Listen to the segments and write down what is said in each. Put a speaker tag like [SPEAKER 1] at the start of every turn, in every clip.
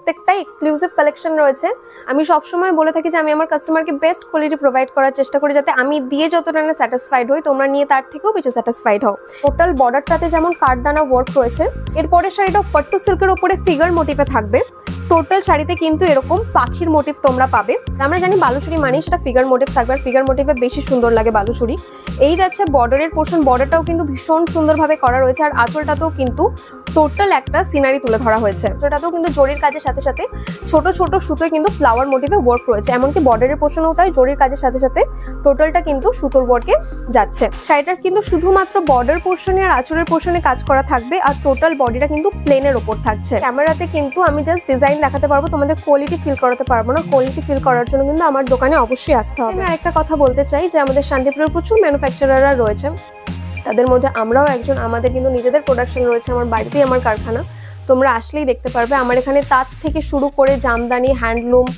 [SPEAKER 1] প্রত্যেকটাই exclusive collection রয়েছে। আমি সবসময় বলে থাকি যে আমি আমার কাস্টমারকে বেস্ট কোয়ালিটি প্রোভাইড করার চেষ্টা করি, যাতে আমি দিয়ে যতটা না স্যাটিসফাইড হই তোমরা নিয়ে তার থেকেও বেশি স্যাটিসফাইড হও। টোটাল বর্ডারটাতে যেমন কাঠদানা ওয়ার্ক রয়েছে, এরপরে শাড়িটা পট্টু সিল্কের উপরে ফিগার মোটিভে থাকবে। টোটাল শাড়িতে কিন্তু এরকম পাখির মোটিভ তোমরা পাবে। আমরা জানি বালুচুরি মানে সেটা ফিগার মোটিভ থাকবে, আর ফিগার মোটিভে বেশি সুন্দর লাগে বালুচুরি। এই যাচ্ছে বর্ডারের পোর্শন, বর্ডারটাও কিন্তু ভীষণ সুন্দরভাবে করা রয়েছে, আর আঁচলটাতেও কিন্তু টোটাল একটা সিনারি তুলে ধরা হয়েছে। এটাতেও কিন্তু জরির কাজের সাথে সাথে ছোট ছোট সুতোয় কিন্তু ফ্লাওয়ার মোটিভে ওয়ার্ক রয়েছে, এমনকি বর্ডারের পোর্শনেও তাই জরির কাজের সাথে সাথে টোটালটা কিন্তু সুতোর ওয়ার্কে যাচ্ছে। শাড়িটার কিন্তু শুধুমাত্র বর্ডার পোর্শনে আর আঁচলের পোর্শনে কাজ করা থাকবে, আর টোটাল বডিটা কিন্তু প্লেনের ওপর থাকছে। ক্যামেরাতে কিন্তু আমি জাস্ট ডিজাইন দেখাতে পারবো, তোমাদের কোয়ালিটি ফিল করাতে পারবো না। কোয়ালিটি ফিল করার জন্য কিন্তু আমার দোকানে অবশ্যই আসতে হবে। আমি আরেকটা কথা বলতে চাই যে আমাদের শান্তিপুরের প্রচুর ম্যানুফ্যাকচারাররা রয়েছে, তাদের মধ্যে আমরাও একজন। আমাদের কিন্তু নিজেদের প্রোডাকশন রয়েছে, আমার বাড়িতেই আমার কারখানা, তোমরা আসলেই দেখতে পারবে। আমার এখানে তাঁত থেকে শুরু করে জামদানি, হ্যান্ডলুম,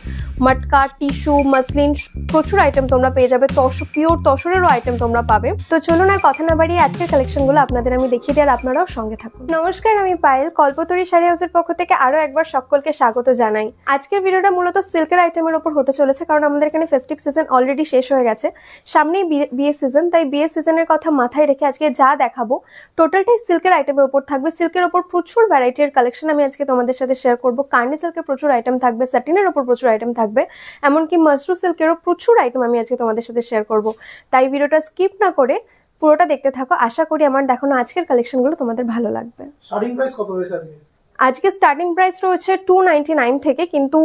[SPEAKER 1] মটকা, টিস্যু, মাসলিন, প্রচুর আইটেম তোমরা পেয়ে যাবে। পিওর তসরেরও আইটেম তোমরা পাবে। তো চলুন আর কথা না বাড়িয়ে আজকের কালেকশনগুলো আপনাদের আমি দেখিয়ে দিই, আর আপনারাও সঙ্গে থাকুন। নমস্কার, আমি পায়েল, কল্পতরী শাড়ি হাউসের পক্ষ থেকে আরো একবার সকলকে স্বাগত জানাই। আজকের ভিডিওটা মূলত সিল্কের আইটেমের উপর হতে চলেছে, কারণ আমাদের এখানে ফেস্টিভ সিজন অলরেডি শেষ হয়ে গেছে, সামনেই বিয়ে সিজন। তাই বিয়ে সিজনের কথা মাথায় রেখে আজকে যা দেখাবো টোটালটাই সিল্কের আইটেমের উপর থাকবে। সিল্কের উপর প্রচুর ভ্যারাইটির কালেকশন আমি আজকে তোমাদের সাথে শেয়ার করবো। কার্নি সিল্কের প্রচুর আইটেম থাকবে, স্যাটিনের উপর প্রচুর আইটেম থাকবে, এমনকি মাশরু সিল্কেরও প্রচুর আইটেম আমি আজকে তোমাদের সাথে শেয়ার করব। তাই ভিডিওটা স্কিপ না করে পুরোটা দেখতে থাকো। আশা করি আমার দেখানো আজকের কালেকশনগুলো তোমাদের ভালো লাগবে।
[SPEAKER 2] স্টার্টিং প্রাইস কত রয়েছে আজকে?
[SPEAKER 1] আজকে স্টার্টিং প্রাইস রয়েছে 299 থেকে, কিন্তু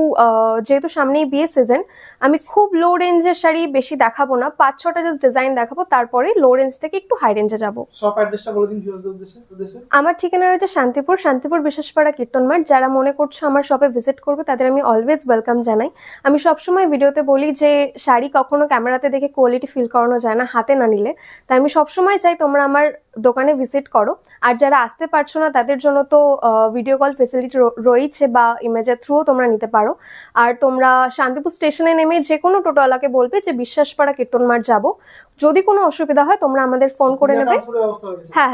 [SPEAKER 1] যেহেতু সামনেই বিয়ে সিজন আমি খুব লো রেঞ্জের শাড়ি বেশি দেখাবো না, 5-6টা জাস্ট ডিজাইন দেখাবো, তারপরে লো রেঞ্জ থেকে একটু হাই রেঞ্জে যাবো।
[SPEAKER 2] শপ অ্যাড্রেসটা বলে দিন ভিউয়ারদের উদ্দেশ্যে।
[SPEAKER 1] আমার ঠিকানা রয়েছে শান্তিপুর বিশ্বাসপাড়া কীর্তন মাঠ। যারা মনে করছো আমার শপে ভিজিট করবে তাদের আমি অলওয়েজ ওয়েলকাম জানাই। আমি সবসময় ভিডিওতে বলি যে শাড়ি কখনো ক্যামেরাতে দেখে কোয়ালিটি ফিল করানো যায় না হাতে না নিলে, তাই আমি সবসময় চাই তোমরা আমার দোকানে ভিজিট করো। আর যারা আসতে পারছো না তাদের জন্য তো ভিডিও কল ফেসিলিটি রয়েছে, বা ইমেজের থ্রুও তোমরা নিতে পারো। আর তোমরা শান্তিপুর স্টেশনে নেমে যে কোনো টোটোওয়ালাকে বলবে যে বিশ্বাসপাড়া কীর্তন মাঠ যাবো। যদি কোনো অসুবিধা হয় তোমরা আমাদের ফোন করে নেবে। হ্যাঁ,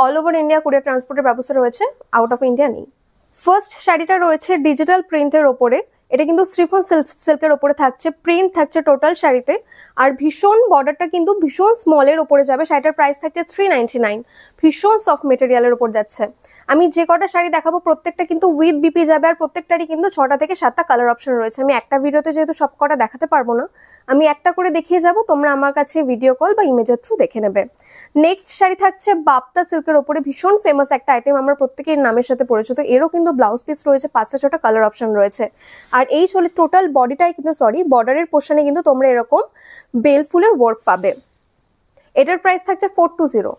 [SPEAKER 1] অল ওভার ইন্ডিয়া কুরিয়ার ট্রান্সপোর্টের ব্যবস্থা রয়েছে, আউট অফ ইন্ডিয়া নেই। ফার্স্ট শাড়িটা রয়েছে ডিজিটাল প্রিন্টের ওপরে, এটা কিন্তু শ্রীফন সিল্কের ওপরে থাকছে, প্রিন্ট থাকছে টোটাল শাড়িতে, আর ভীষণ বর্ডারটা কিন্তু ভীষণ স্মলের ওপরে যাবে। শাড়িটার প্রাইস থাকছে 399, ভীষণ সফট মেটেরিয়ালের ওপর যাচ্ছে। আমি যে কটা শাড়ি দেখাবো প্রত্যেকটা কিন্তু উইথ বিপি যাবে, আর প্রত্যেকটারই কিন্তু 6টা থেকে 7টা কালার অপশন রয়েছে। আমি একটা ভিডিওতে যেহেতু সব কটা দেখাতে পারবো না, আমি একটা করে দেখিয়ে যাব, তোমরা আমার কাছে ভিডিও কল বা ইমেজের থ্রু দেখে নেবে। নেক্সট শাড়ি থাকছে বাপ্তা সিল্কের ওপরে, ভীষণ ফেমাস একটা আইটেম, আমরা প্রত্যেকের নামের সাথে পরিচিত। এরও কিন্তু ব্লাউজ পিস রয়েছে, 5টা-6টা কালার অপশন রয়েছে। আর এই চলে টোটাল বডিটাই কিন্তু বর্ডারের পোর্শনে কিন্তু তোমরা এরকম বেল ফুলের ওয়ার্ক পাবে। এটার প্রাইস থাকছে 420।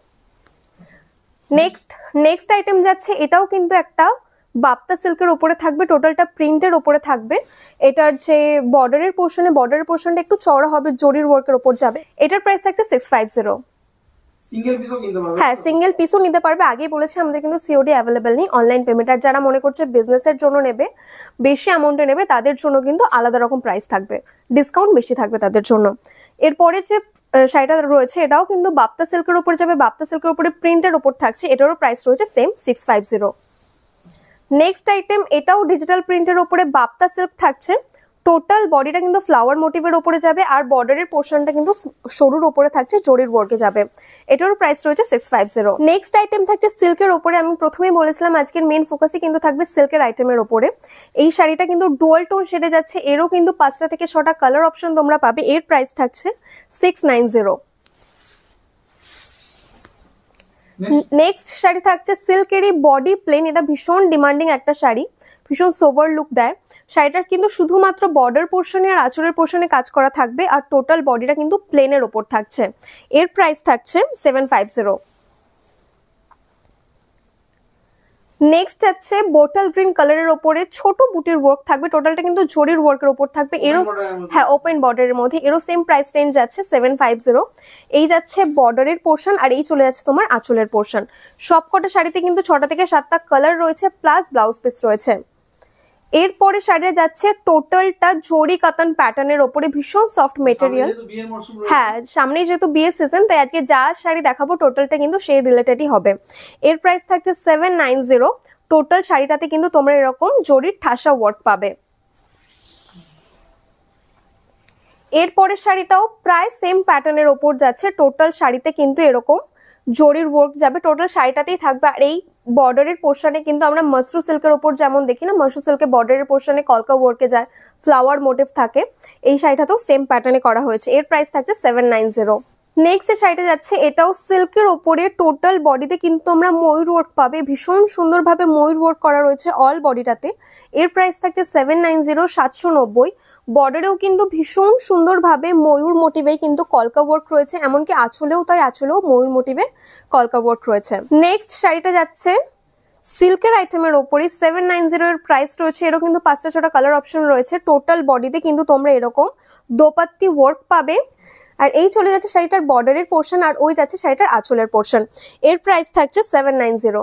[SPEAKER 1] নেক্সট আইটেম যাচ্ছে, এটাও কিন্তু একটা বাপ্তা সিল্কের উপরে থাকবে, টোটালটা প্রিন্টের উপরে থাকবে। এটার যে বর্ডারের পোর্শনটা একটু চওড়া হবে, জরির ওয়ার্কের উপর যাবে। এটার প্রাইস থাকছে 650।
[SPEAKER 2] সিঙ্গেল পিসও কিনতে পারবে?
[SPEAKER 1] হ্যাঁ, সিঙ্গেল পিসও নিতে পারবে। আগেই বলেছি আমাদের কিন্তু সিওডি অ্যাভেলেবেল নেই, অনলাইন পেমেন্ট। আর যারা মনে করছে বিজনেসের জন্য নেবে, বেশি অ্যামাউন্টে নেবে, তাদের জন্য কিন্তু আলাদা রকম প্রাইস থাকবে, ডিসকাউন্ট বেশি থাকবে তাদের জন্য। এরপরে যে শাড়িটা রয়েছে এটাও কিন্তু বাপ্তা সিল্কের উপরে যাবে, বাপ্তা সিল্কের উপরে প্রিন্টের উপর থাকছে, এটারও প্রাইস রয়েছে সেম 650। নেক্সট আইটেম, এটাও ডিজিটাল প্রিন্টের উপরে বাপ্তা সিল্ক থাকছে, টোটাল বডিটা কিন্তু ফ্লাওয়ার মোটিভের উপরে যাবে, আর বর্ডারের পোর্শনটা কিন্তু সরুর উপরে থাকছে, জরির ওয়ার্কে যাবে। এটারও প্রাইস রয়েছে 650। নেক্সট আইটেম থাকছে সিল্কের উপরে। আমি প্রথমেই বলেছিলাম আজকের মেন ফোকাসই কিন্তু থাকবে সিল্কের আইটেমের উপরে। এই শাড়িটা কিন্তু ডুয়াল টোন শেডে যাচ্ছে, এরও কিন্তু 5টা থেকে 6টা কালার অপশন তোমরা পাবে। এর প্রাইস থাকছে 690। নেক্সট শাড়ি থাকছে সিল্কেরই বডি প্লেন, এটা ভীষণ ডিমান্ডিং একটা শাড়ি, ভীষণ সোভার লুক দেয়। শাড়িটার কিন্তু শুধুমাত্র বর্ডার পোর্শনে আর আঁচলের পোর্শনে কাজ করা থাকবে, আর টোটাল বডিটা কিন্তু প্লেনের ওপর থাকছে। এর প্রাইস থাকছে 750। নেক্সট আছে বোটল গ্রিন কালারের ওপরে ছোট বুটির ওয়ার্ক থাকবে, টোটালটা কিন্তু জরির ওয়ার্কের ওপর থাকবে। এরও হ্যাঁ ওপেন বর্ডারের মধ্যে, এরও সেম প্রাইস রেঞ্জ যাচ্ছে 750। এই যাচ্ছে বর্ডারের পোর্শন, আর এই চলে যাচ্ছে তোমার আঁচলের পোর্শন। সবকটা শাড়িতে কিন্তু 6টা থেকে 7টা কালার রয়েছে, প্লাস ব্লাউজ পিস রয়েছে। এরপরে শাড়িটা যাচ্ছে টোটালটা জরি কাতান প্যাটার্নের ওপরে, ভীষণ সফট মেটেরিয়াল। হ্যাঁ, সামনে যেহেতু বিয়ের সিজন, তাই আজকে যা শাড়ি দেখাবো টোটালটা কিন্তু সেই রিলেটেডই হবে। এর প্রাইস থাকছে 790। টোটাল শাড়িটাতে কিন্তু তোমরা এরকম জরির ঠাসা ওয়ার্ক পাবে। এরপরের শাড়িটাও প্রায় সেম প্যাটার্নের ওপর যাচ্ছে, টোটাল শাড়িতে কিন্তু এরকম জরির ওয়ার্ক যাবে, টোটাল শাড়িটাতেই থাকবে। আর এই বর্ডারের পোর্শনে কিন্তু আমরা মাশরু সিল্কের ওপর যেমন দেখি না, মাশরু সিল্কের বর্ডারের পোর্শনে কলকা ওয়ার্কে যায়, ফ্লাওয়ার মোটিভ থাকে, এই শাড়িটাতেও সেম প্যাটার্নে করা হয়েছে। এর প্রাইস থাকছে 790। নেক্সট যে শাড়িটা যাচ্ছে এটাও সিল্কের ওপরে, টোটাল বডিতে কিন্তু আমরা ময়ূর ওয়ার্ক পাবে, ভীষণ সুন্দরভাবে ময়ূর ওয়ার্ক করা রয়েছে অল বডিটাতে। এর প্রাইস থাকছে 790, 790। বর্ডারেও কিন্তু ভীষণ সুন্দরভাবে ময়ূর মোটিভে কিন্তু কলকা ওয়ার্ক রয়েছে, এমনকি আঁচলেও তাই, আঁচলেও ময়ূর মোটিভে কলকা ওয়ার্ক রয়েছে। নেক্সট শাড়িটা যাচ্ছে সিল্কের আইটেমের ওপরে, 790 এর প্রাইস রয়েছে। এরকম কিন্তু 5টা 6টা কালার অপশন রয়েছে। টোটাল বডিতে কিন্তু তোমরা এরকম দোপাত্তি ওয়ার্ক পাবে। আর এই চলে যাচ্ছে শাড়িটার বর্ডারের পোর্শন, আর ওই যাচ্ছে শাড়িটার আঁচলের পোর্শন। এর প্রাইস থাকছে 790।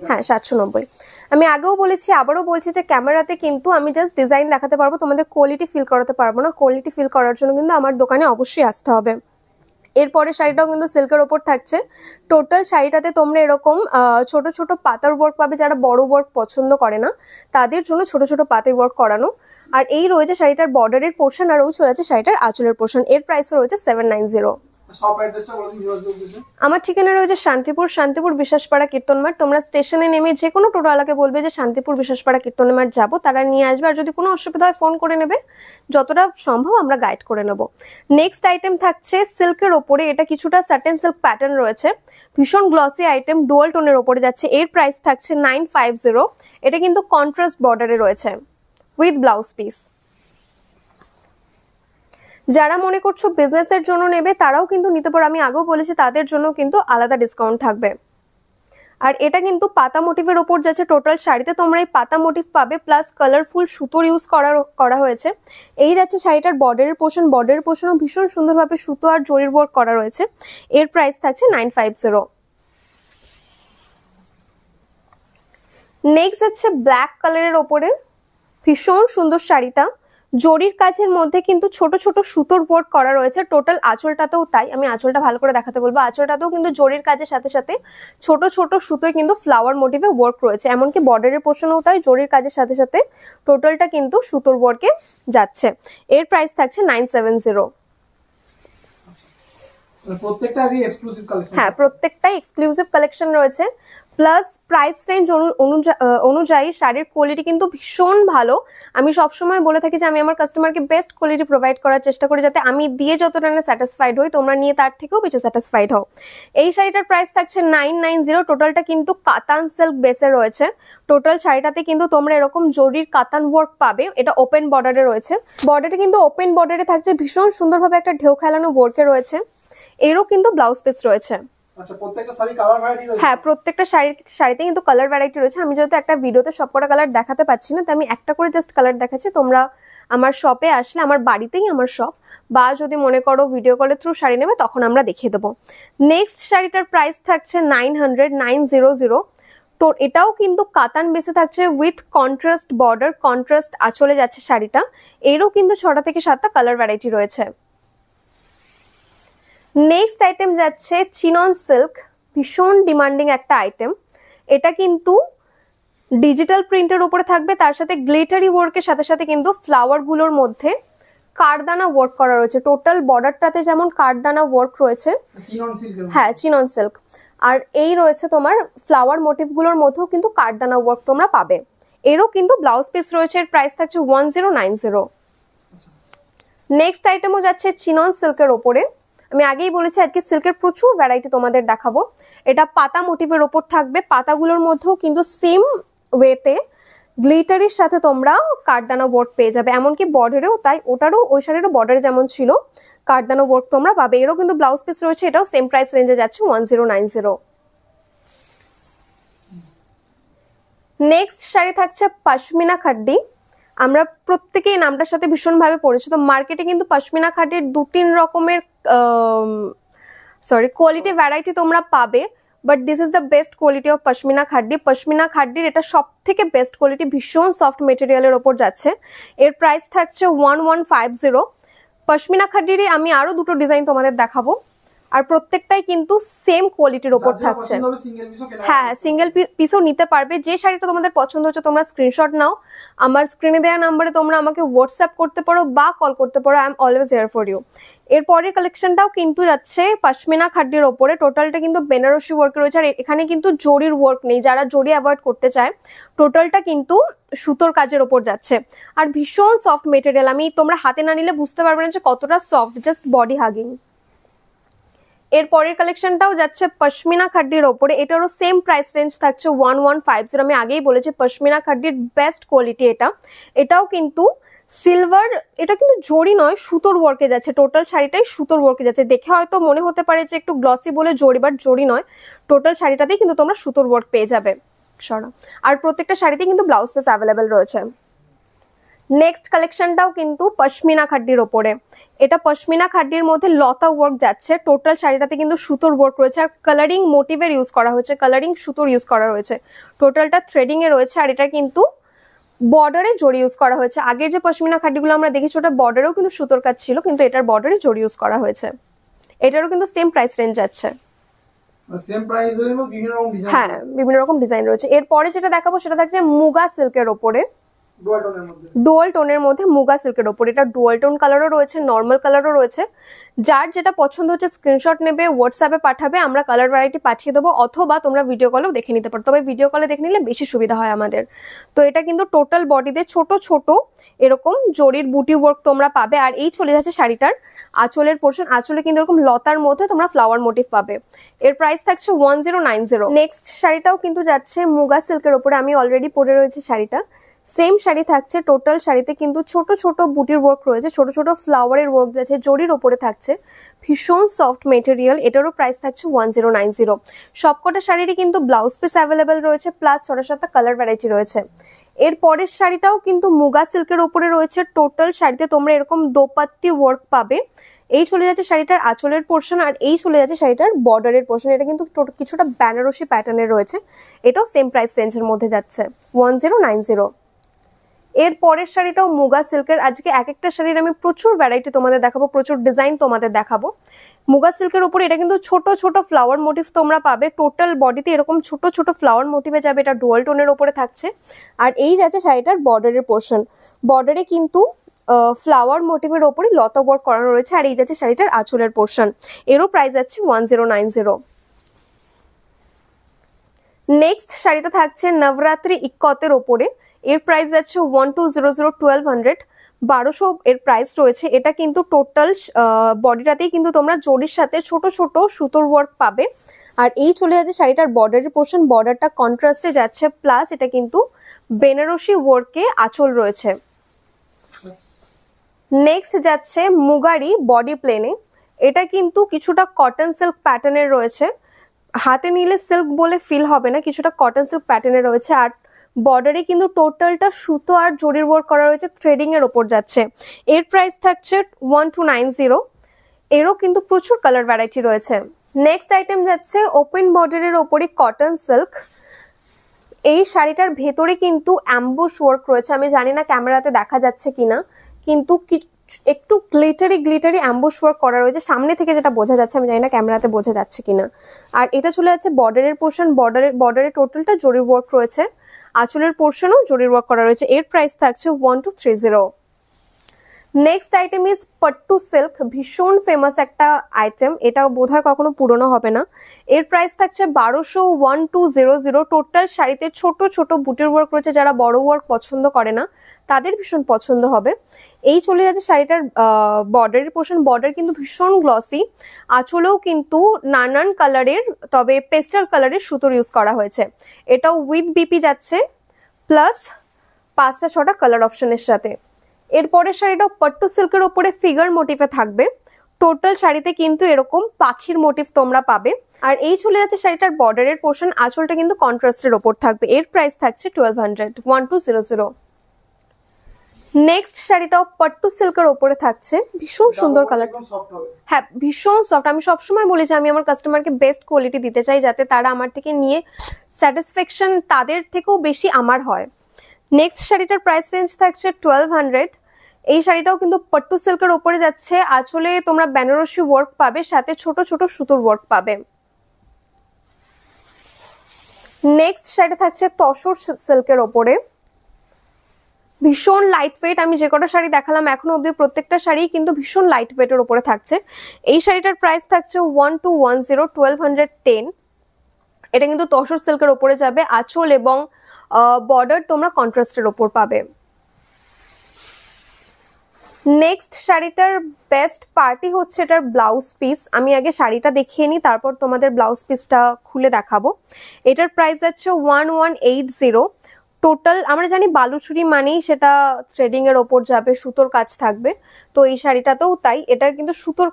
[SPEAKER 1] হ্যাঁ 790। আমি আগেও বলেছি, আবারও বলছি যে ক্যামেরাতে কিন্তু আমি জাস্ট ডিজাইন দেখাতে পারবো, তোমাদের কোয়ালিটি ফিল করাতে পারবো না। কোয়ালিটি ফিল করার জন্য কিন্তু আমার দোকানে অবশ্যই আসতে হবে। এরপরে শাড়িটাও কিন্তু সিল্কের ওপর থাকছে। টোটাল শাড়িটাতে তোমরা এরকম ছোট ছোট পাতার ওয়ার্ক পাবে, যারা বড় ওয়ার্ক পছন্দ করে না তাদের জন্য ছোট ছোট পাতায় ওয়ার্ক করানো। আর এই রয়েছে শাড়িটার বর্ডারের পোর্শন, আর ওই চলে আছে শাড়িটার আঁচলের পোর্শন। এর প্রাইস রয়েছে 790। আমার ঠিকানা রয়েছে শান্তিপুর, শান্তিপুর বিশ্বাসপাড়া কীর্তনমাঠ। তোমরা স্টেশনে নেমে যে কোনো টোটোওয়ালাকে বলবে যে শান্তিপুর বিশ্বাসপাড়া কীর্তনমাঠ যাবো, তারা নিয়ে আসবে। আর যদি কোনো অসুবিধা হয় ফোন করে নেবে, যতটা সম্ভব আমরা গাইড করে নেব। নেক্সট আইটেম থাকছে সিল্কের ওপরে, এটা কিছুটা সাটেন সিল্ক প্যাটার্ন রয়েছে, ভীষণ গ্লসি আইটেম, ডুয়াল টোনের ওপরে যাচ্ছে। এর প্রাইস থাকছে 950। এটা কিন্তু কন্ট্রাস্ট বর্ডারে রয়েছে উইথ ব্লাউজ পিস। যারা মনে করছো বিজনেসের জন্য নেবে তারাও কিন্তু নিতে পারো, আমি আগেও বলেছি তাদের জন্য কিন্তু আলাদা ডিসকাউন্ট থাকবে। আর এটা কিন্তু পাতা মোটিভের ওপর যাচ্ছে। টোটাল শাড়িতে তোমরা এই পাতা মোটিভ পাবে, প্লাস কালারফুল সুতোর ইউজ করা হয়েছে। এই যাচ্ছে শাড়িটার বর্ডারের পোর্শন, বর্ডারের পোর্শনও ভীষণ সুন্দরভাবে সুতো আর জরির ওয়ার্ক করা রয়েছে। এর প্রাইস থাকছে 950। নেক্সট হচ্ছে ব্ল্যাক কালারের ওপরে, ভীষণ সুন্দর শাড়িটা, জরির কাজের মধ্যে কিন্তু ছোট ছোট সুতোর ওয়ার্ক করা রয়েছে। টোটাল আঁচলটাতেও তাই, আমি আঁচলটা ভালো করে দেখাতে বলবো। আঁচলটাতেও কিন্তু জরির কাজের সাথে সাথে ছোট ছোট সুতোয় কিন্তু ফ্লাওয়ার মোটিভে ওয়ার্ক রয়েছে, এমনকি বর্ডারের পোর্শনেও তাই, জরির কাজের সাথে সাথে টোটালটা কিন্তু সুতোর ওয়ার্কে যাচ্ছে। এর প্রাইস থাকছে 970। হ্যাঁ প্রত্যেকটাই এক্সক্লুসিভ কালেকশন রয়েছে, প্লাস প্রাইস রেঞ্জ অনুযায়ী শাড়ির কোয়ালিটি কিন্তু ভীষণ ভালো। আমি সবসময় বলে থাকি যে আমি আমার কাস্টমারকে বেস্ট কোয়ালিটি প্রোভাইড করার চেষ্টা করি, যাতে আমি দিয়ে যতটা না স্যাটিসফাইড হই তোমরা নিয়ে তার থেকেও বেশি স্যাটিসফাইড হও। এই শাড়িটার প্রাইস থাকছে 990। টোটালটা কিন্তু কাতান সিল্ক বেসে রয়েছে। টোটাল শাড়িটাতে কিন্তু তোমরা এরকম জরির কাতান ওয়ার্ক পাবে। এটা ওপেন বর্ডারে রয়েছে, বর্ডারে কিন্তু ওপেন বর্ডারে থাকছে, ভীষণ সুন্দরভাবে একটা ঢেউ খেলানো ওয়ার্কে রয়েছে। এরও কিন্তু ব্লাউজ পিস রয়েছে।
[SPEAKER 2] আচ্ছা প্রত্যেকটা শাড়ি কালার ভ্যারাইটি রয়েছে? হ্যাঁ
[SPEAKER 1] প্রত্যেকটা শাড়িতে কিন্তু কালার ভ্যারাইটি রয়েছে। আমি যেহেতু একটা ভিডিওতে সবকটা কালার দেখাতে পাচ্ছি না, তাই আমি একটা করে জাস্ট কালার দেখাচ্ছি। তোমরা আমার শপে আসলে, আমার বাড়িতেই আমার শপ, বা যদি মনে করো ভিডিও কলের থ্রু শাড়ি নেবে তখন আমরা দেখিয়ে দেবো। নেক্সট শাড়িটার প্রাইস থাকছে 900। তো এটাও কিন্তু কাতান বেসে থাকছে উইথ কন্ট্রাস্ট বর্ডার, কন্ট্রাস্ট আঁচলে যাচ্ছে শাড়িটা। এরও কিন্তু 6টা থেকে 7টা কালার ভ্যারাইটি রয়েছে। নেক্সট আইটেম যাচ্ছে চিনন সিল্ক, ভীষণ ডিমান্ডিং একটা আইটেম। এটা কিন্তু ডিজিটাল প্রিন্টের উপরে থাকবে, তার সাথে গ্লিটারি ওয়ার্কের সাথে সাথে কিন্তু ফ্লাওয়ার গুলোর মধ্যে কারদানা ওয়ার্ক করা রয়েছে। টোটাল বর্ডারটাতে যেমন কারদানা ওয়ার্ক রয়েছে, হ্যাঁ চিনন সিল্ক, আর এই রয়েছে তোমার ফ্লাওয়ার মোটিভ গুলোর মধ্যেও কিন্তু কারদানা ওয়ার্ক তোমরা পাবে। এরও কিন্তু ব্লাউজ পিস রয়েছে। এর প্রাইস থাকছে 1090। নেক্সট আইটেমও যাচ্ছে চিনন সিল্কের ওপরে। আমি আগেই বলেছি আজকে সিল্কের প্রচুর ভ্যারাইটি তোমাদের দেখাবো। এটা পাতা মোটিভের ওপর থাকবে, পাতাগুলোর মধ্যেও কিন্তু সেম ওয়েতে গ্লিটারির সাথে তোমরা কারদানা ওয়ার্ক পেয়ে যাবে, এমনকি বর্ডারেও তাই। ওটারও ওই শাড়িরও বর্ডারে যেমন ছিল কারদানা ওয়ার্ক তোমরা পাবে। এরও কিন্তু ব্লাউজ পিস রয়েছে, এটাও সেম প্রাইস রেঞ্জে যাচ্ছে 1090। নেক্সট শাড়ি থাকছে পশমিনা খাড্ডি। আমরা প্রত্যেকেই নামটার সাথে ভীষণভাবে পরিচিত। মার্কেটে কিন্তু পশমিনা খাড্ডির 2-3 রকমের কোয়ালিটি ভ্যারাইটি তোমরা পাবে, but this is the best quality of pashmina khaddi. Pashmina খাড্ডির এটা সব থেকে বেস্ট কোয়ালিটি, ভীষণ সফট মেটেরিয়ালের ওপর যাচ্ছে। এর প্রাইস থাকছে 1150। পশমিনা খাড্ডিরই আমি আরো দুটো ডিজাইন তোমাদের দেখাবো। আর প্রত্যেকটাই কিন্তু সেম কোয়ালিটির ওপর থাকছে। হ্যাঁ, সিঙ্গেল পিসও নিতে পারবে। যে শাড়িটা তোমাদের পছন্দ হচ্ছে তোমরা স্ক্রিনশট নাও, আমার স্ক্রিনে দেওয়া নাম্বারে তোমরা আমাকে হোয়াটসঅ্যাপ করতে পারো বা কল করতে পারো। I am always here for you. এরপরের কালেকশনটাও কিন্তু যাচ্ছে পশমিনা খাড্ডির ওপরে। টোটালটা কিন্তু বেনারসি ওয়ার্কের রয়েছে, আর এখানে কিন্তু জরির ওয়ার্ক নেই। যারা জরি অ্যাভয়েড করতে চায়, টোটালটা কিন্তু সুতোর কাজের ওপর যাচ্ছে আর ভীষণ সফট মেটেরিয়াল। আমি তোমরা হাতে না নিলে বুঝতে পারবে না যে কতটা সফট, জাস্ট বডি হাগিং। এর পরের কালেকশনটাও যাচ্ছে পশমিনা খাড্ডির ওপরে। এটারও সেম প্রাইস রেঞ্জ থাকছে 1150। আমি আগেই বলেছি পশমিনা খাড্ডির বেস্ট কোয়ালিটি এটা। এটাও কিন্তু সিলভার, এটা কিন্তু জরি নয়, সুতোর ওয়ার্কে যাচ্ছে। টোটাল শাড়িটাই সুতোর ওয়ার্কে যাচ্ছে। দেখে হয়তো মনে হতে পারে যে একটু গ্লসি বলে জরি, বাট জরি নয়, টোটাল শাড়িটাতেই কিন্তু তোমরা সুতোর ওয়ার্ক পেয়ে যাবে। আর প্রত্যেকটা শাড়িতেই কিন্তু ব্লাউজ পিস অ্যাভেলেবেল রয়েছে। নেক্সট কালেকশনটাও কিন্তু পশমিনা খাড্ডির ওপরে। এটা পশমিনা খাড্ডির মধ্যে লতা ওয়ার্ক যাচ্ছে। টোটাল শাড়িটাতে কিন্তু সুতোর ওয়ার্ক রয়েছে আর কালারিং মোটিভের ইউজ করা হয়েছে, কালারিং সুতোর ইউজ করা হয়েছে। টোটালটা থ্রেডিং এ রয়েছে আর এটা কিন্তু বর্ডারে জরি ইউজ করা হয়েছে। আগের যে পশমিনা খাড্ডিগুলো আমরা দেখেছি ওটা বর্ডারেও কিন্তু সুতোর কাজ ছিল, কিন্তু এটার বর্ডারে জরি ইউজ করা হয়েছে। এটারও কিন্তু সেম প্রাইস রেঞ্জ যাচ্ছে। হ্যাঁ, বিভিন্ন রকম ডিজাইন রয়েছে। এরপরে যেটা দেখাবো সেটা থাকছে মুগা সিল্কের ওপরে, ডুয়াল টোনের মধ্যে মুগা সিল্কের ওপর। এটা ডুয়াল টোন কালারও রয়েছে, নর্মাল কালারও রয়েছে। যার যেটা পছন্দ হচ্ছে স্ক্রিনশট নেবে, হোয়াটসঅ্যাপে পাঠাবে, আমরা কালার ভ্যারাইটি পাঠিয়ে দেবো, অথবা তোমরা ভিডিও কলেও দেখে নিতে পারো। তবে ভিডিও কলে দেখে নিলে বেশি সুবিধা হয় আমাদের। তো এটা কিন্তু টোটাল বডিতে ছোট ছোট এরকম জরির বুটি ওয়ার্ক তোমরা পাবে। আর এই চলে যাচ্ছে শাড়িটার আঁচলের পোর্শন। আঁচলে কিন্তু এরকম লতার মধ্যে তোমরা ফ্লাওয়ার মোটিভ পাবে। এর প্রাইস থাকছে 1090। নেক্সট শাড়িটাও কিন্তু যাচ্ছে মুগা সিল্কের ওপরে। আমি অলরেডি পরে রয়েছে শাড়িটা, সেম শাড়ি থাকছে। টোটাল শাড়িতে কিন্তু ছোট ছোট বুটির ওয়ার্ক রয়েছে, ছোট ছোট ফ্লাওয়ারের ওয়ার্ক যাচ্ছে, জরির ওপরে থাকছে, ভীষণ সফট মেটেরিয়াল। এটারও প্রাইস থাকছে 1090। সবকটা শাড়িরই কিন্তু ব্লাউজ পিস অ্যাভেলেবেল রয়েছে, প্লাস 6-7টা কালার ভ্যারাইটি রয়েছে। এর পরের শাড়িটাও কিন্তু মুগা সিল্কের ওপরে রয়েছে। টোটাল শাড়িতে তোমরা এরকম দোপাত্তি ওয়ার্ক পাবে। এই চলে যাচ্ছে শাড়িটার আঁচলের পোর্শন আর এই চলে যাচ্ছে শাড়িটার বর্ডারের পোর্শন। এটা কিন্তু কিছুটা বেনারসি প্যাটার্নের রয়েছে। এটাও সেম প্রাইস রেঞ্জের মধ্যে যাচ্ছে 1090। এর পরের শাড়িটাও মুগা সিল্কের। আজকে এক একটা শাড়ির আমি প্রচুর ভ্যারাইটি তোমাদের দেখাবো, প্রচুর ডিজাইন তোমাদের দেখাবো। মুগা সিল্কের উপরে এটা কিন্তু ছোট ছোট ফ্লাওয়ার মোটিভ তোমরা পাবে। টোটাল বডিতে এরকম ছোট ছোট ফ্লাওয়ার মোটিভে যাবে। এটা ডুয়াল টোনের উপরে থাকছে। আর এই যাচ্ছে শাড়িটার বর্ডারের পোর্শন। বর্ডারে কিন্তু ফ্লাওয়ার মোটিভের ওপরে লতা ওয়ার্ক করানো রয়েছে। আর এই যাচ্ছে শাড়িটার আঁচলের পোর্শন। এরও প্রাইস যাচ্ছে 1090। নেক্সট শাড়িটা থাকছে নবরাত্রি ইক্কতের ওপরে। এর প্রাইস যাচ্ছে 1200 এর প্রাইস রয়েছে। এটা কিন্তু টোটাল বডিটাতেই কিন্তু তোমরা জরির সাথে ছোট ছোট সুতোর ওয়ার্ক পাবে। আর এই চলে যাচ্ছে শাড়িটার বর্ডারের পোর্শন। বর্ডারটা কন্ট্রাস্টে যাচ্ছে, প্লাস এটা কিন্তু বেনারসি ওয়ার্কে আঁচল রয়েছে। নেক্সট যাচ্ছে মুগারি বডি প্লেনে। এটা কিন্তু কিছুটা কটন সিল্ক প্যাটার্নের রয়েছে। হাতে নিলে সিল্ক বলে ফিল হবে না, কিছুটা কটন সিল্ক প্যাটার্নের রয়েছে। আর বর্ডারে কিন্তু টোটালটা সুতো আর জরির ওয়ার্ক করা রয়েছে, থ্রেডিং এর ওপর যাচ্ছে। এর প্রাইস থাকছে 1290। এরও কিন্তু প্রচুর কালার ভ্যারাইটি রয়েছে। নেক্সট আইটেম যাচ্ছে ওপেন বর্ডারের ওপরে কটন সিল্ক। এই শাড়িটার ভেতরে কিন্তু অ্যাম্বুশ ওয়ার্ক রয়েছে। আমি জানি না ক্যামেরাতে দেখা যাচ্ছে কিনা, কিন্তু একটু গ্লিটারি অ্যাম্বুশ ওয়ার্ক করা রয়েছে। সামনে থেকে যেটা বোঝা যাচ্ছে, আমি জানি না ক্যামেরাতে বোঝা যাচ্ছে কিনা। আর এটা চলে যাচ্ছে বর্ডারের পোর্শন। বর্ডারের টোটালটা জরির ওয়ার্ক রয়েছে, আঁচলের পোর্শনও জরির ওয়ার্ক করা রয়েছে। এর প্রাইস থাকছে 1230। Next item is pattu silk. ভীষণ ফেমাস একটা আইটেম, এটা বোধহয় কখনো পুরনো হবে না। এর প্রাইস থাকছে 1200। টোটাল শাড়িতে ছোট ছোট বুটির ওয়ার্ক রয়েছে। যারা বড় ওয়ার্ক পছন্দ করে না তাদের ভীষণ পছন্দ হবে। এই চলে যাচ্ছে শাড়িটার বর্ডারের পোর্শন। বর্ডার কিন্তু ভীষণ গ্লসি। আঁচলেও কিন্তু নানান কালারের, তবে পেস্টাল কালারের সুতোর ইউজ করা হয়েছে। এটাও উইথ বিপি যাচ্ছে, প্লাস 5-6টা কালার অপশনের সাথে। এরপরের শাড়িটাও পট্টু সিল্কের ওপরে ফিগার মোটিভে থাকবে। টোটাল শাড়িতে কিন্তু এরকম পাখির মোটিভ তোমরা পাবে। আর এই চলে যাচ্ছে শাড়িটার বর্ডারের পোর্শন। আঁচলটা কিন্তু কন্ট্রাস্টের ওপর থাকবে। এর প্রাইস থাকছে 1200। নেক্সট শাড়িটাও পট্টু সিল্কের ওপরে থাকছে। ভীষণ সুন্দর কালার। হ্যাঁ, ভীষণ সফট। আমি সবসময় বলি যে আমি আমার কাস্টমারকে বেস্ট কোয়ালিটি দিতে চাই, যাতে তারা আমার থেকে নিয়ে স্যাটিসফ্যাকশন তাদের থেকেও বেশি আমার হয়। নেক্সট শাড়িটার প্রাইস রেঞ্জ থাকছে 1200। এই শাড়িটাও কিন্তু পট্টু সিল্কের ওপরে যাচ্ছে, আঁচলে তোমরা বেনারসি ওয়ার্ক পাবে, সাথে ছোট ছোট সুতোর ওয়ার্ক পাবে। নেক্সট শাড়িটা থাকছে তসর সিল্কের ওপরে, ভীষণ লাইট ওয়েট। আমি যে কটা শাড়ি দেখালাম এখনো অব্দি প্রত্যেকটা শাড়ি কিন্তু ভীষণ লাইট ওয়েটের ওপরে থাকছে। এই শাড়িটার প্রাইস থাকছে 1210 এটা কিন্তু তসর সিল্কের ওপরে যাবে, আঁচল এবং বর্ডার তোমরা কন্ট্রাস্টের ওপর পাবে। নেক্সট শাড়িটার বেস্ট পার্টি হচ্ছে এটার ব্লাউজ পিস। আমি আগে শাড়িটা দেখিয়ে নিই, তারপর তোমাদের ব্লাউজ পিসটা খুলে দেখাবো। এটার প্রাইস আছে 1180। টোটাল আমরা জানি বালুচুরি মানেই সেটা থ্রেডিং এর ওপর যাবে, সুতোর কাজ থাকবে, তো এই শাড়িটাতেও তাই। এটা কিন্তু সুতোর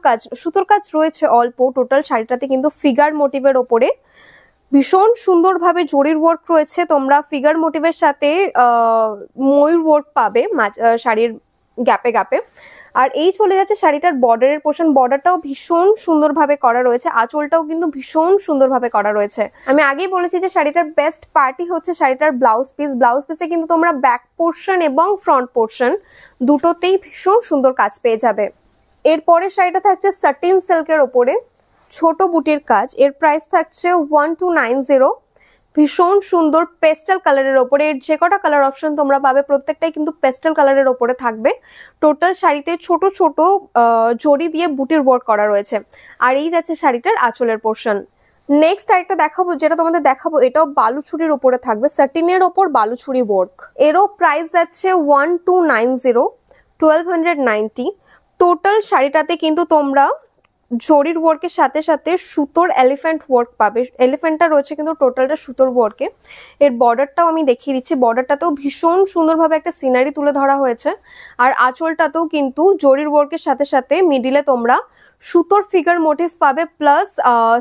[SPEAKER 1] কাজ রয়েছে অল্প। টোটাল শাড়িটাতে কিন্তু ফিগার মোটিভের ওপরে ভীষণ সুন্দরভাবে জরির ওয়ার্ক রয়েছে। তোমরা ফিগার মোটিভের সাথে ময়ূর ওয়ার্ক পাবে শাড়ির গ্যাপে গ্যাপে। আর এই চলে যাচ্ছে শাড়িটার বর্ডারের পোর্শন, বর্ডারটাও ভীষণ সুন্দরভাবে করা রয়েছে, আঁচলটাও কিন্তু ভীষণ সুন্দরভাবে করা রয়েছে। আমি আগেই বলেছি যে শাড়িটার বেস্ট পার্টি হচ্ছে শাড়িটার ব্লাউজ পিস। ব্লাউজ পিসে কিন্তু তোমরা ব্যাক পোর্শন এবং ফ্রন্ট পোর্শন দুটোতেই ভীষণ সুন্দর কাজ পেয়ে যাবে। এরপরে শাড়িটা থাকছে সাটিন সিল্কের ওপরে, ছোট বুটির কাজ। এর প্রাইস থাকছে 1290। ভীষণ সুন্দর পেস্টেল কালারের ওপরে, যে কটা কালার অপশন তোমরা পাবে প্রত্যেকটাই কিন্তু পেস্টেল কালারের ওপরে থাকবে। টোটাল শাড়িতে ছোট ছোট জড়ি দিয়ে বুটির ওয়ার্ক করা রয়েছে। আর এই যাচ্ছে শাড়িটার আঁচলের পোর্শন। নেক্সট আরেকটা দেখাবো, যেটা তোমাদের দেখাবো এটাও বালুচুরির ওপরে থাকবে, সাটিনের ওপর বালুচুরি ওয়ার্ক। এরও প্রাইস যাচ্ছে 1290। টোটাল শাড়িটাতে কিন্তু তোমরা জরির ওয়ার্কের সাথে সাথে সুতোর এলিফ্যান্ট ওয়ার্ক পাবে। এলিফ্যান্টটা রয়েছে কিন্তু টোটালটা সুতোর ওয়ার্কে। এর বর্ডারটাও আমি দেখিয়ে দিচ্ছি, বর্ডারটাতেও ভীষণ সুন্দরভাবে একটা সিনারি তুলে ধরা হয়েছে। আর আঁচলটাতেও কিন্তু জরির ওয়ার্কের সাথে সাথে মিডিলে তোমরা সুতোর ফিগার মোটিভ পাবে, প্লাস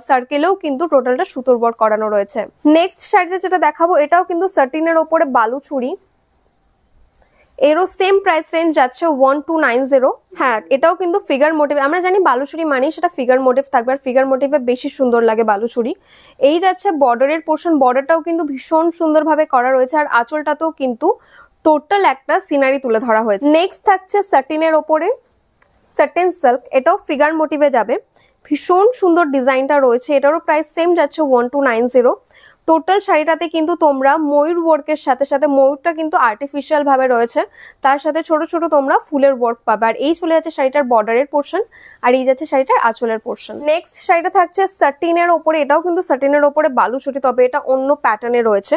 [SPEAKER 1] সার্কেলেও কিন্তু টোটালটা সুতোর ওয়ার্ক করানো রয়েছে। নেক্সট শাড়িটা যেটা দেখাবো এটাও কিন্তু সাটিনের ওপরে বালুচুরি, এরও সেম প্রাইস রেঞ্জ যাচ্ছে 1290। হ্যাঁ, এটাও কিন্তু ফিগার মোটিভ। আমরা জানি বালুচুরি মানে সেটা ফিগার মোটিভ থাকবে, আর ফিগার মোটিভে বেশি সুন্দর লাগে বালুচুরি। এই যাচ্ছে বর্ডারের পোর্শন, বর্ডারটাও কিন্তু ভীষণ সুন্দরভাবে করা রয়েছে, আর আঁচলটাতেও কিন্তু টোটাল একটা সিনারি তুলে ধরা হয়েছে। নেক্সট থাকছে সাটিনের ওপরে, সাটিন সিল্ক, এটাও ফিগার মোটিভে যাবে, ভীষণ সুন্দর ডিজাইনটা রয়েছে। এটারও প্রাইস সেম যাচ্ছে 1290। টোটাল শাড়িটাতে কিন্তু তোমরা ময়ূর ওয়ার্কের সাথে সাথে, ময়ূরটা কিন্তু আর্টিফিশিয়াল ভাবে রয়েছে, তার সাথে ছোট ছোট তোমরা ফুলের ওয়ার্ক পাবে। আর এই চলে যাচ্ছে শাড়িটার বর্ডারের পোর্শন, আর এই যাচ্ছে শাড়িটার আঁচলের পোর্শন। নেক্সট শাড়িটা থাকছে সাটিনের ওপরে, এটাও কিন্তু সাটিনের ওপরে বালুচুরি, তবে এটা অন্য প্যাটার্নে রয়েছে।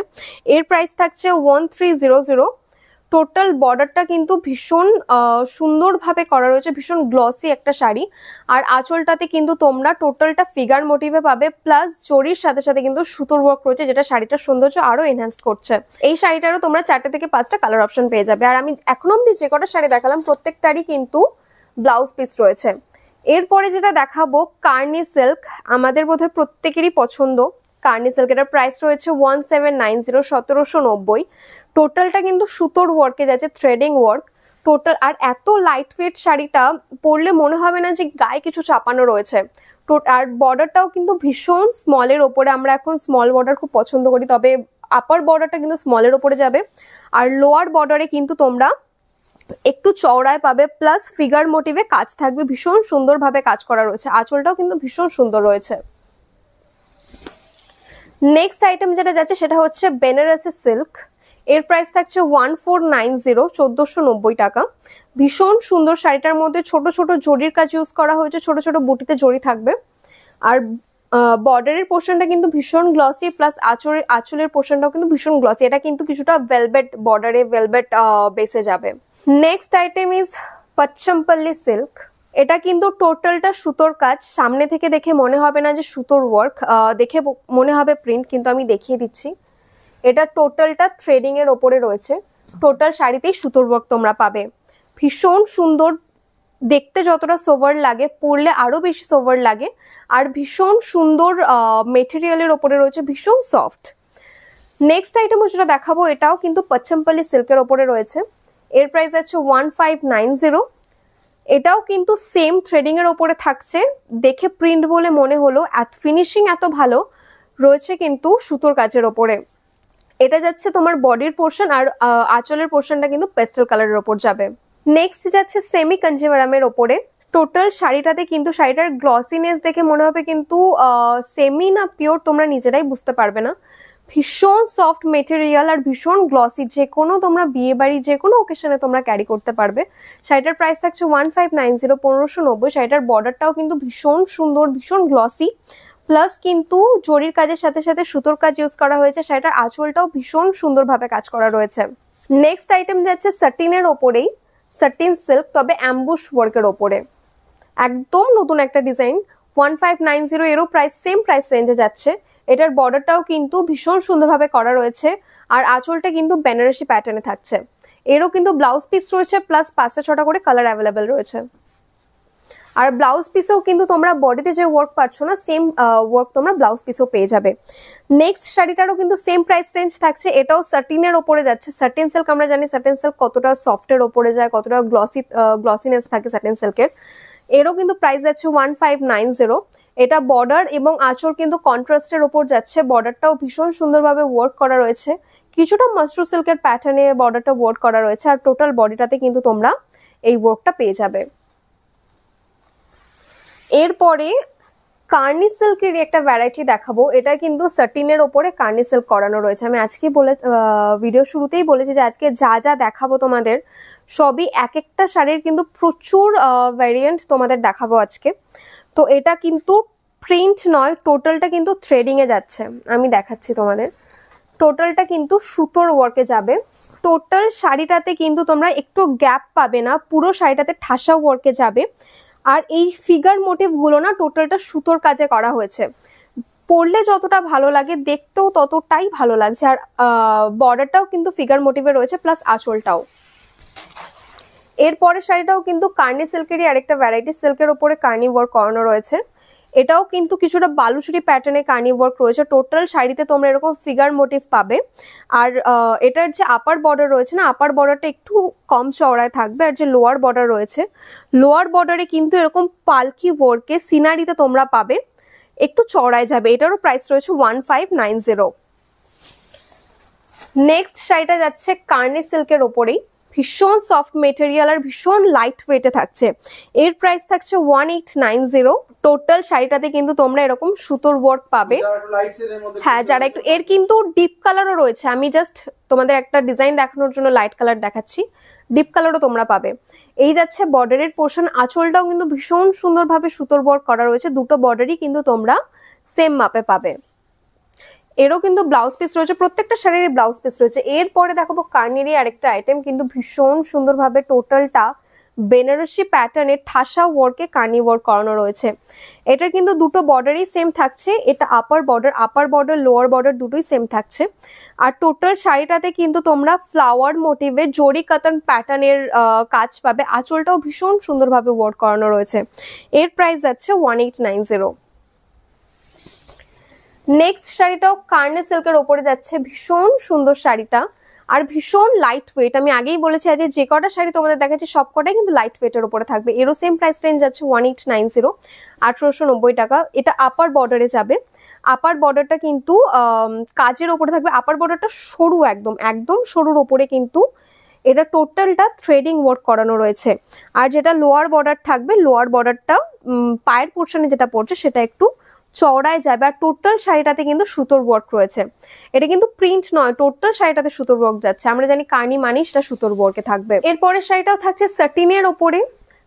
[SPEAKER 1] এর প্রাইস থাকছে 1300। টোটাল বর্ডারটা কিন্তু ভীষণ সুন্দরভাবে করা রয়েছে, ভীষণ গ্লসি একটা শাড়ি। আর আঁচলটাতে কিন্তু তোমরা টোটালটা ফিগার মোটিভে পাবে, প্লাস জরির সাথে সাথে কিন্তু সুতোর ওয়ার্ক রয়েছে, যেটা শাড়িটার সৌন্দর্য আরো এনহ্যান্স করছে। এই শাড়িটারও তোমরা 4টে থেকে 5টা কালার অপশন পেয়ে যাবে। আর আমি এখন অব্দি যে কটা শাড়ি দেখালাম প্রত্যেকটারই কিন্তু ব্লাউজ পিস রয়েছে। এরপরে যেটা দেখাবো কার্নি সিল্ক, আমাদের বোধহয় প্রত্যেকেরই পছন্দ কার্নি সিল্ক। এটার প্রাইস রয়েছে 1790, 1790। টোটালটা কিন্তু সুতোর ওয়ার্কে যাচ্ছে, থ্রেডিং ওয়ার্ক টোটাল। আর এত লাইট ওয়েট শাড়িটা পরলে মনে হবে না যে গায়ে কিছু চাপানো রয়েছে। আর বর্ডারটাও কিন্তু ভীষণ স্মলের ওপরে, আমরা এখন স্মল বর্ডার খুব পছন্দ করি, তবে আপার বর্ডারটা কিন্তু স্মলের ওপরে যাবে। আর লোয়ার বর্ডারে কিন্তু তোমরা একটু চওড়ায় পাবে, প্লাস ফিগার মোটিভে কাজ থাকবে, ভীষণ সুন্দরভাবে কাজ করা রয়েছে। আঁচলটাও কিন্তু ভীষণ সুন্দর রয়েছে। নেক্সট আইটেম যেটা যাচ্ছে সেটা হচ্ছে বেনারসি সিল্ক। এর প্রাইস থাকছে 1490, 1490 টাকা। ভীষণ সুন্দর শাড়িটার মধ্যে ছোট ছোট জরির কাজ ইউজ করা হয়েছে, ছোট ছোট বুটিতে জরি থাকবে। আর বর্ডারের পোর্শনটা কিন্তু ভীষণ গ্লসি, প্লাস আঁচলের পোর্শনটাও কিন্তু ভীষণ গ্লসি। এটা কিন্তু কিছুটা ভেলভেট বর্ডারে, ভেলভেট বেসে যাবে। Next item is Pochampally silk. এটা কিন্তু টোটালটা সুতোর কাজ, সামনে থেকে দেখে মনে হবে না যে সুতোর ওয়ার্ক, দেখে মনে হবে প্রিন্ট, কিন্তু আমি দেখিয়ে দিচ্ছি এটা টোটালটা থ্রেডিং এর ওপরে রয়েছে। টোটাল শাড়িতেই সুতোর ওয়ার্ক তোমরা পাবে, ভীষণ সুন্দর দেখতে, যতটা সোভার লাগে পরলে আরো বেশি সোভার লাগে। আর ভীষণ সুন্দর মেটেরিয়ালের ওপরে রয়েছে, ভীষণ সফট। নেক্সট আইটেম যেটা দেখাবো এটাও কিন্তু পচ্চমপল্লী সিল্কের ওপরে রয়েছে। এর প্রাইস আছে 1590। এটাও কিন্তু সেম থ্রেডিং এর ওপরে থাকছে, দেখে প্রিন্ট বলে মনে হলো, ফিনিশিং এত ভালো রয়েছে কিন্তু সুতোর কাজের ওপরে। এটা যাচ্ছে তোমার বডির পোর্শন, আর আঁচলের পোর্শনটা কিন্তু পেস্টেল কালারের ওপর যাবে। নেক্সট যাচ্ছে সেমি কাঞ্জিভারামের ওপরে। টোটাল শাড়িটাতে কিন্তু শাড়িটার গ্লসিনেস দেখে মনে হবে কিন্তু সেমি না পিওর তোমরা নিজেরাই বুঝতে পারবে না। ভীষণ সফট মেটেরিয়াল আর ভীষণ গ্লসি, যে কোনো তোমরা বিয়ে বাড়ি যে কোনো ওকেশনে তোমরা ক্যারি করতে পারবে। শাড়িটার প্রাইস থাকছে 1590, 1590। শাড়িটার বর্ডারটাও কিন্তু ভীষণ সুন্দর, ভীষণ গ্লসি, প্লাস কিন্তু জরির কাজের সাথে সাথে সুতোর কাজ ইউজ করা হয়েছে। শাড়িটার আঁচলটাও ভীষণ সুন্দরভাবে কাজ করা রয়েছে। নেক্সট আইটেম যাচ্ছে সাটিনের ওপরেই, সাটিন সিল্ক, তবে অ্যাম্বুশ ওয়ার্কের ওপরে। একদম নতুন একটা ডিজাইন, 1590। এরও প্রাইস সেম প্রাইস রেঞ্জে যাচ্ছে। এটার বর্ডারটাও কিন্তু ভীষণ সুন্দরভাবে করা রয়েছে, আর আঁচলটা কিন্তু বেনারসি প্যাটার্নে থাকছে। এরও কিন্তু ব্লাউজ পিস রয়েছে, প্লাস 5-6টা করে কালার অ্যাভেলেবেল রয়েছে। আর ব্লাউজ পিসেও কিন্তু তোমরা বডিতে যে ওয়ার্ক পাচ্ছ না, সেম ওয়ার্ক তোমরা ব্লাউজ পিসেও পেয়ে যাবে। নেক্সট শাড়িটারও কিন্তু সেম প্রাইস রেঞ্জ থাকছে। এটাও সাটিনের ওপরে যাচ্ছে। সাটিন সিল্ক আমরা জানি সাটিন সিল্ক কতটা সফটের ওপরে যায়, কতটা গ্লসিনেস থাকে সাটিন সিল্কের। এরও কিন্তু প্রাইস যাচ্ছে 1590। এটা বর্ডার এবং আঁচল কিন্তু কন্ট্রাস্টের ওপর যাচ্ছে। বর্ডারটাও ভীষণ সুন্দরভাবে ওয়ার্ক করা রয়েছে, কিছুটা মাশরু সিল্কের প্যাটার্নে বর্ডারটা ওয়ার্ক করা রয়েছে, আর টোটাল বডিটাতে কিন্তু তোমরা এই ওয়ার্কটা পেয়ে যাবে। এরপরে কার্নি সিল্কের একটা ভ্যারাইটি দেখাবো। এটা কিন্তু সাটিনের ওপরে কার্নি সিল্ক করানো রয়েছে। আমি আজকে ভিডিও শুরুতেই বলেছি যে আজকে যা যা দেখাবো তোমাদের সবই এক একটা শাড়ির কিন্তু প্রচুর ভ্যারিয়েন্ট তোমাদের দেখাবো আজকে। তো এটা কিন্তু প্রিন্ট নয়, টোটালটা কিন্তু থ্রেডিং এ যাচ্ছে। আমি দেখাচ্ছি তোমাদের, টোটালটা কিন্তু সুতোর ওয়ার্কে যাবে। টোটাল শাড়িটাতে কিন্তু তোমরা একটু গ্যাপ পাবে না, পুরো শাড়িটাতে ঠাসা ওয়ার্কে যাবে। আর এই ফিগার মোটিভ গুলো না টোটালটা সুতোর কাজে করা হয়েছে। পরলে যতটা ভালো লাগে দেখতেও ততটাই ভালো লাগছে। আর বর্ডারটাও কিন্তু ফিগার মোটিভে রয়েছে, প্লাস আঁচলটাও। এরপরে শাড়িটাও কিন্তু কার্নি সিল্কেরই আরেকটা ভ্যারাইটি, সিল্কের উপরে কার্নি ওয়ার্ক করানো রয়েছে। এটাও কিন্তু কিছুটা বালুচুরি প্যাটার্নে কার্নি ওয়ার্ক রয়েছে। টোটাল শাড়িতে তোমরা এরকম ফিগার মোটিভ পাবে। আর এটার যে আপার বর্ডার রয়েছে না, আপার বর্ডারটা একটু কম চওড়ায় থাকবে, আর যে লোয়ার বর্ডার রয়েছে লোয়ার বর্ডারে কিন্তু এরকম পালকি ওয়ার্কে সিনারিতে তোমরা পাবে, একটু চওড়ায় যাবে। এটারও প্রাইস রয়েছে 1590। নেক্সট শাড়িটা যাচ্ছে কার্নি সিল্কের ওপরেই, ভীষণ সফট মেটেরিয়াল আর ভীষণ লাইট ওয়েটে থাকছে। এর প্রাইস থাকছে 1890। টোটাল শাড়িটাতে কিন্তু তোমরা এরকম সুতোর ওয়ার্ক পাবে। হ্যাঁ, যারা একটু, এর কিন্তু ডিপ কালারও রয়েছে। আমি জাস্ট তোমাদের একটা ডিজাইন দেখানোর জন্য লাইট কালার দেখাচ্ছি, ডিপ কালারও তোমরা পাবে। এই যাচ্ছে বর্ডারের পোর্শন, আঁচলটাও কিন্তু ভীষণ সুন্দরভাবে সুতোর ওয়ার্ক করা রয়েছে। দুটো বর্ডারই কিন্তু তোমরা সেম মাপে পাবে। এরও কিন্তু ব্লাউজ পিস রয়েছে, প্রত্যেকটা শাড়ির ব্লাউজ পিস রয়েছে। এরপরে দেখাবো কার্নিরই আরেকটা আইটেম, কিন্তু ভীষণ সুন্দরভাবে টোটালটা বেনারসি প্যাটার্নের ঠাসা ওয়ার্কে কার্নি ওয়ার্ক করানো রয়েছে। এটার কিন্তু দুটো বর্ডারই সেম থাকছে। এটা আপার বর্ডার লোয়ার বর্ডার দুটোই সেম থাকছে। আর টোটাল শাড়িটাতে কিন্তু তোমরা ফ্লাওয়ার মোটিভে জরি কাতান প্যাটার্নের কাজ পাবে। আঁচলটাও ভীষণ সুন্দরভাবে ওয়ার্ক করানো রয়েছে। এর প্রাইস যাচ্ছে 1890। নেক্সট শাড়িটাও কার্নি সিল্কের ওপরে যাচ্ছে, ভীষণ সুন্দর শাড়িটা আর ভীষণ লাইট ওয়েট। আমি আগেই বলেছি আজ যে কটা শাড়ি তোমাদের দেখাচ্ছি সব কটাই কিন্তু লাইট ওয়েটের উপরে থাকবে। এরও সেম প্রাইস রেঞ্জ যাচ্ছে 1890, 1890 টাকা। এটা আপার বর্ডারে যাবে। আপার বর্ডারটা কিন্তু কাজের ওপরে থাকবে। আপার বর্ডারটা সরু, একদম সরুর ওপরে কিন্তু এটা টোটালটা থ্রেডিং ওয়ার্ক করানো রয়েছে। আর যেটা লোয়ার বর্ডার থাকবে, লোয়ার বর্ডারটা পায়ের পোর্শনে যেটা পড়ছে সেটা একটু চওড়ায় যাবে। আর টোটাল শাড়িটাতে কিন্তু সুতোর ওয়ার্ক রয়েছে। এটা কিন্তু প্রিন্ট নয়, টোটাল শাড়িটাতে সুতোর ওয়ার্ক যাচ্ছে। আমরা জানি কার্নি মানি সেটা সুতোর ওয়ার্কে থাকবে। এরপরের শাড়িটাও থাকছে সাটিনের ওপরে।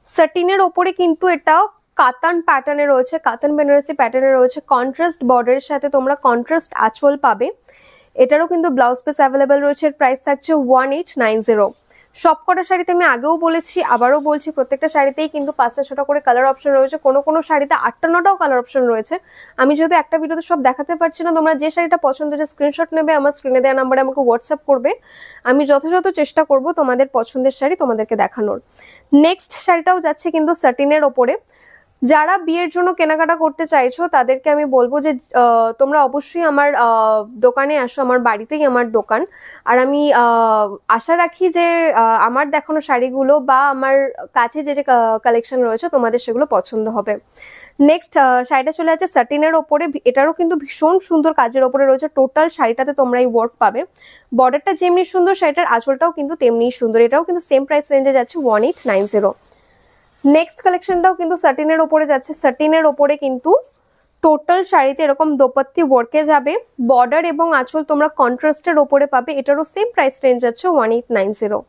[SPEAKER 1] সাটিনের ওপরে কিন্তু এটাও কাতান প্যাটার্নে রয়েছে, কাতান বেনারসি প্যাটার্নে রয়েছে। কন্ট্রাস্ট বর্ডারের সাথে তোমরা কন্ট্রাস্ট আঁচল পাবে। এটারও কিন্তু ব্লাউজ পিস অ্যাভেলেবেল রয়েছে। এর প্রাইস থাকছে 1890। সবকটা শাড়িতে আমি আগেও বলেছি, আবারও বলছি, প্রত্যেকটা শাড়িতেই কিন্তু 5-6টা করে কালার অপশন রয়েছে। কোনো শাড়িতে 8-9টাও কালার অপশন রয়েছে। আমি যেহেতু একটা ভিডিওতে সব দেখাতে পারছি না, তোমরা যে শাড়িটা পছন্দ হচ্ছে স্ক্রিনশট নেবে, আমার স্ক্রিনে দেওয়া নাম্বারে আমাকে হোয়াটসঅ্যাপ করবে। আমি যথাযথ চেষ্টা করব তোমাদের পছন্দের শাড়ি তোমাদেরকে দেখানোর। নেক্সট শাড়িটাও যাচ্ছে কিন্তু সাটিনের ওপরে। যারা বিয়ের জন্য কেনাকাটা করতে চাইছো তাদেরকে আমি বলবো যে তোমরা অবশ্যই আমার দোকানে আসো, আমার বাড়িতেই আমার দোকান। আর আমি আশা রাখি যে আমার দেখানো শাড়িগুলো বা আমার কাছে যে যে কালেকশন রয়েছে তোমাদের সেগুলো পছন্দ হবে। নেক্সট শাড়িটা চলে যাচ্ছে স্যাটিনের ওপরে, এটারও কিন্তু ভীষণ সুন্দর কাজের ওপরে রয়েছে। টোটাল শাড়িটাতে তোমরা এই ওয়ার্ক পাবে। বর্ডারটা যেমনি সুন্দর, শাড়িটার আঁচলটাও কিন্তু তেমনিই সুন্দর। এটাও কিন্তু সেম প্রাইস রেঞ্জে যাচ্ছে 1890। নেক্সট কালেকশনটাও কিন্তু স্যাটিনের ওপরে যাচ্ছে। স্যাটিনের ওপরে কিন্তু টোটাল শাড়িতে এরকম দোপাত্তি ওয়ার্কে যাবে। বর্ডার এবং আঁচল তোমরা কন্ট্রাস্টের ওপরে পাবে। এটারও সেম প্রাইস রেঞ্জ যাচ্ছে 1890।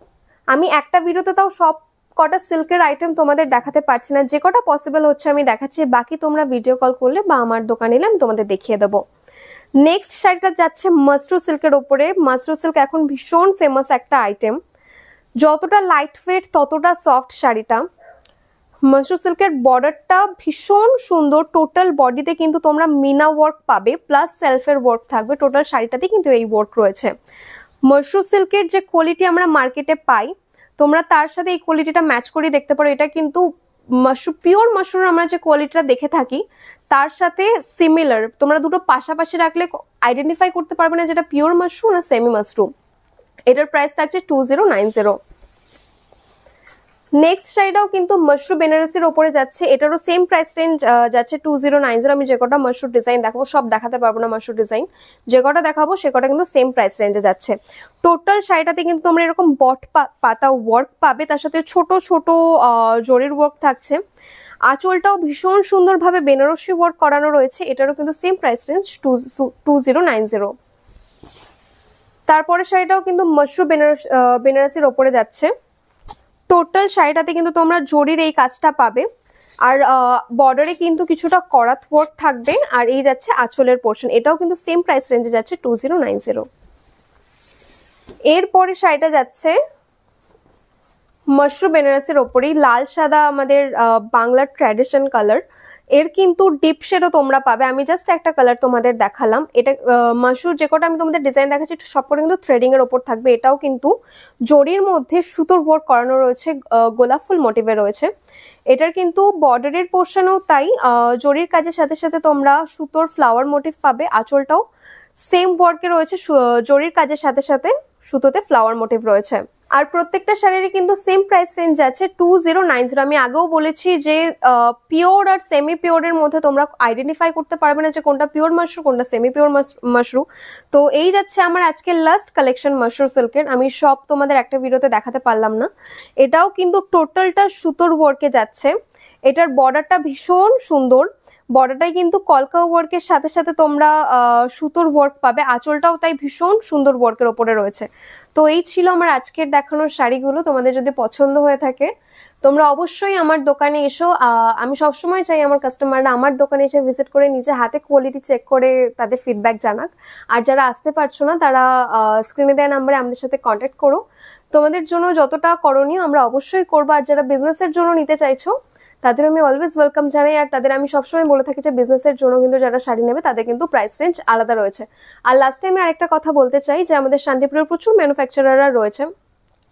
[SPEAKER 1] আমি একটা ভিডিওতে তাও সব কটা সিল্কের আইটেম তোমাদের দেখাতে পারছি না, যে কটা পসিবল হচ্ছে আমি দেখাচ্ছি। বাকি তোমরা ভিডিও কল করলে বা আমার দোকানে এলে আমি তোমাদের দেখিয়ে দেবো। নেক্সট শাড়িটা যাচ্ছে মাশরু সিল্কের ওপরে। মাশরু সিল্ক এখন ভীষণ ফেমাস একটা আইটেম। যতটা লাইট ওয়েট ততটা সফট শাড়িটা। মাশরু সিল্কের বর্ডারটা ভীষণ সুন্দর। টোটাল বডিতে কিন্তু তোমরা মিনা ওয়ার্ক পাবে, প্লাস সেলফের ওয়ার্ক থাকবে। টোটাল শাড়িটাতে কিন্তু এই ওয়ার্ক রয়েছে। মাশরু সিল্কের যে কোয়ালিটি আমরা মার্কেটে পাই, তোমরা তার সাথে এই কোয়ালিটিটা ম্যাচ করে দেখতে পারো। এটা কিন্তু পিওর মাশরুম আমরা যে কোয়ালিটিটা দেখে থাকি তার সাথে সিমিলার। তোমরা দুটো পাশাপাশি রাখলে আইডেন্টিফাই করতে পারবে না যেটা পিওর মাশরুম না সেমি মাশরুম। এটার প্রাইস থাকছে 2090। নেক্সট শাড়িটাও কিন্তু মাশরু বেনারসির ওপরে যাচ্ছে। এটারও সেম প্রাইস রেঞ্জ যাচ্ছে 2090। আমি যে কটা মাশরু ডিজাইন দেখাবো সব দেখাতে পারবো না। মাশরু ডিজাইন যে কটা দেখাবো সে কটা কিন্তু সেম প্রাইস রেঞ্জে যাচ্ছে। টোটাল শাড়িটাতে কিন্তু তোমরা এরকম বট পাতা ওয়ার্ক পাবে, তার সাথে ছোট ছোট জরির ওয়ার্ক থাকছে। আঁচলটাও ভীষণ সুন্দরভাবে বেনারসি ওয়ার্ক করানো রয়েছে। এটারও কিন্তু সেম প্রাইস রেঞ্জ 2090। তারপরে শাড়িটাও কিন্তু মাশরু বেনারসির ওপরে যাচ্ছে। টোটাল শাড়িটাতে কিন্তু তোমরা জরির এই কাজটা পাবে। আর বর্ডারে কিন্তু কিছুটা করাত ওয়ার্ক থাকবে। আর এই যাচ্ছে আঁচলের পোর্শন। এটাও কিন্তু সেম প্রাইস রেঞ্জে যাচ্ছে 2090। এরপরে শাড়িটা যাচ্ছে মাশরু বেনারসির ওপরেই। লাল সাদা আমাদের বাংলার ট্র্যাডিশন কালার। এর কিন্তু ডিপ শেডও তোমরা পাবে। আমি জাস্ট একটা কালার তোমাদের দেখালাম। এটা মাশরুর যে কটা আমি তোমাদের ডিজাইন দেখাচ্ছি সবকটা কিন্তু থ্রেডিং এর ওপর থাকবে। এটাও কিন্তু জরির মধ্যে সুতোর ওয়ার্ক করানো রয়েছে, গোলাপ ফুল মোটিভে রয়েছে। এটার কিন্তু বর্ডারের পোর্শনেও তাই জরির কাজের সাথে সাথে তোমরা সুতোর ফ্লাওয়ার মোটিভ পাবে। আঁচলটাও সেম ওয়ার্কে রয়েছে, জরির কাজের সাথে সাথে সুতোতে ফ্লাওয়ার মোটিভ রয়েছে। আর প্রত্যেকটা শাড়িরই কিন্তু সেম প্রাইস রেঞ্জ আছে 2090। আমি আগেও বলেছি যে পিওর আর সেমি পিওরের মধ্যে তোমরা আইডেন্টিফাই করতে পারবে না যে কোনটা পিওর মাশরু কোনটা সেমি পিওর মাশরু। তো এই যাচ্ছে আমার আজকের লাস্ট কালেকশন মাশরু সিল্কের। আমি সব তোমাদের একটা ভিডিওতে দেখাতে পারলাম না। এটাও কিন্তু টোটালটা সুতোর ওয়ার্কে যাচ্ছে। এটার বর্ডারটা ভীষণ সুন্দর। বর্ডারটাই কিন্তু কলকা ওয়ার্কের সাথে সাথে তোমরা সুতোর ওয়ার্ক পাবে। আঁচলটাও তাই ভীষণ সুন্দর ওয়ার্কের ওপরে রয়েছে। তো এই ছিল আমার আজকের দেখানোর শাড়িগুলো। তোমাদের যদি পছন্দ হয়ে থাকে তোমরা অবশ্যই আমার দোকানে এসো। আমি সবসময় চাই আমার কাস্টমাররা আমার দোকানে এসে ভিজিট করে নিজে হাতে কোয়ালিটি চেক করে তাদের ফিডব্যাক জানাক। আর যারা আসতে পারছো না তারা স্ক্রিনে দেওয়া নাম্বারে আমাদের সাথে কন্ট্যাক্ট করো। তোমাদের জন্য যতটা করণীয় আমরা অবশ্যই করবো। আর যারা বিজনেসের জন্য নিতে চাইছো তাদের আমি অলওয়েজ ওয়েলকাম জানাই। আর তাদের আমি সবসময় বলে থাকি যে বিজনেসের জন্য কিন্তু যারা শাড়ি নেবে তাদের কিন্তু প্রাইস রেঞ্জ আলাদা রয়েছে। আর লাস্ট টাইমে আরেকটা কথা বলতে চাই যে আমাদের শান্তিপুরের প্রচুর ম্যানুফ্যাকচারাররা রয়েছে,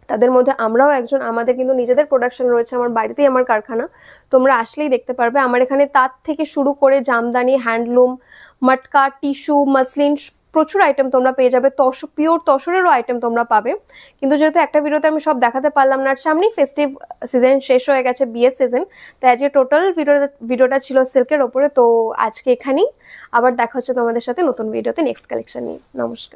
[SPEAKER 1] তাদের মধ্যে আমরাও একজন। আমাদের কিন্তু নিজেদের প্রোডাকশন রয়েছে, আমার বাড়িতেই আমার কারখানা। তোমরা আসলেই দেখতে পারবে আমার এখানে তাঁত থেকে শুরু করে জামদানি, হ্যান্ডলুম, মটকা, টিস্যু, মাসলিন প্রচুর আইটেম তোমরা পেয়ে যাবে। পিওর তসরেরও আইটেম তোমরা পাবে। কিন্তু যেহেতু একটা ভিডিওতে আমি সব দেখাতে পারলাম না, আর সামনেই ফেস্টিভ সিজন শেষ হয়ে গেছে, বিয়ের সিজন, তাই আজকে টোটাল ভিডিওটা ছিল সিল্কের ওপরে। তো আজকে এখানেই, আবার দেখা হচ্ছে তোমাদের সাথে নতুন ভিডিওতে নেক্সট কালেকশন নিয়ে। নমস্কার।